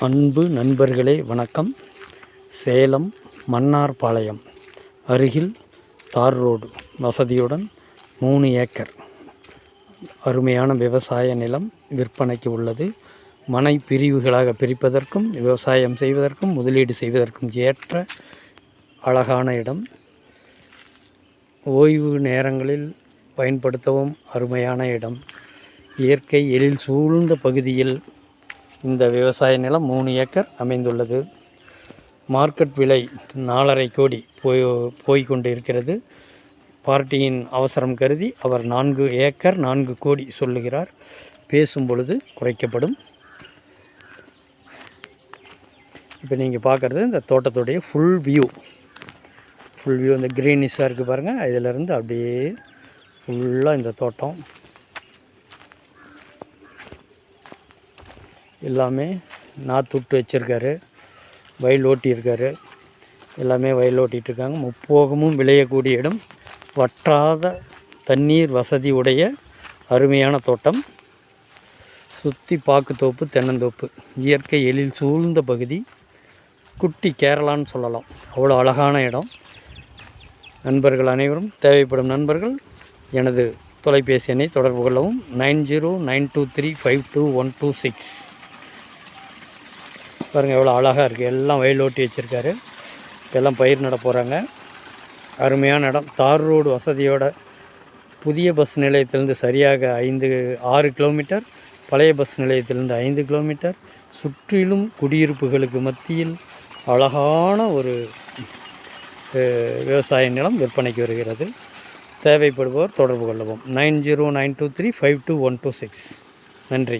அன்பு நண்பர்களே வணக்கம். சேலம் மன்னார்பாளையம் அருகில் தார் ரோடு வசதியுடன் 3 ஏக்கர் அருமையான விவசாய நிலம் விற்பனைக்கு உள்ளது. மனை பிரிவுகளாக பிரிப்பதற்கும் விவசாயம் செய்வதற்கும் முதலீடு செய்வதற்கும் ஏற்ற அழகான இடம். ஓய்வு நேரங்களில் பயன்படுத்தவும் அருமையான இடம். இயற்கை எழில் சூழ்ந்த பகுதியில் இந்த விவசாய நிலம் 3 ஏக்கர் அமைந்துள்ளது. மார்க்கெட் விலை 4.5 கோடி போய்கொண்டு இருக்கிறது. பார்ட்டியின் அவசரம் கருதி அவர் 4 ஏக்கர் 4 கோடி சொல்லுகிறார். பேசும் பொழுது குறைக்கப்படும். இப்போ நீங்கள் பார்க்குறது இந்த தோட்டத்துடைய ஃபுல் வியூ. இந்த க்ரீனிஷாக இருக்குது பாருங்கள். இதிலேருந்து அப்படியே ஃபுல்லாக இந்த தோட்டம் எல்லாமே நாற்று வச்சுருக்காரு. வயல் ஓட்டியிருக்காரு. எல்லாமே வயல் ஓட்டிகிட்ருக்காங்க. முப்போகமும் விளையக்கூடிய இடம். வற்றாத தண்ணீர் வசதி உடைய அருமையான தோட்டம். சுற்றி பாக்குத்தோப்பு, தென்னந்தோப்பு, இயற்கை எழில் சூழ்ந்த பகுதி. குட்டி கேரளான்னு சொல்லலாம். அவ்வளோ அழகான இடம். நண்பர்கள் அனைவரும், தேவைப்படும் நண்பர்கள் எனது தொலைபேசி எண்ணை தொடர்பு கொள்ளவும். 9092352126. பாருங்கள் எவ்வளோ அழகாக இருக்குது. எல்லாம் வயல் ஓட்டி வச்சுருக்காரு. எல்லாம் பயிர் நட போகிறாங்க. அருமையான இடம். தார் ரோடு வசதியோட புதிய பஸ் நிலையத்திலேருந்து சரியாக 6 கிலோமீட்டர், பழைய பஸ் நிலையத்திலேருந்து 5 கிலோமீட்டர். சுற்றிலும் குடியிருப்புகளுக்கு மத்தியில் அழகான ஒரு விவசாய நிலம் விற்பனைக்கு வருகிறது. தேவைப்படுபவர் தொடர்பு கொள்ளவும். 9092352126. நன்றி.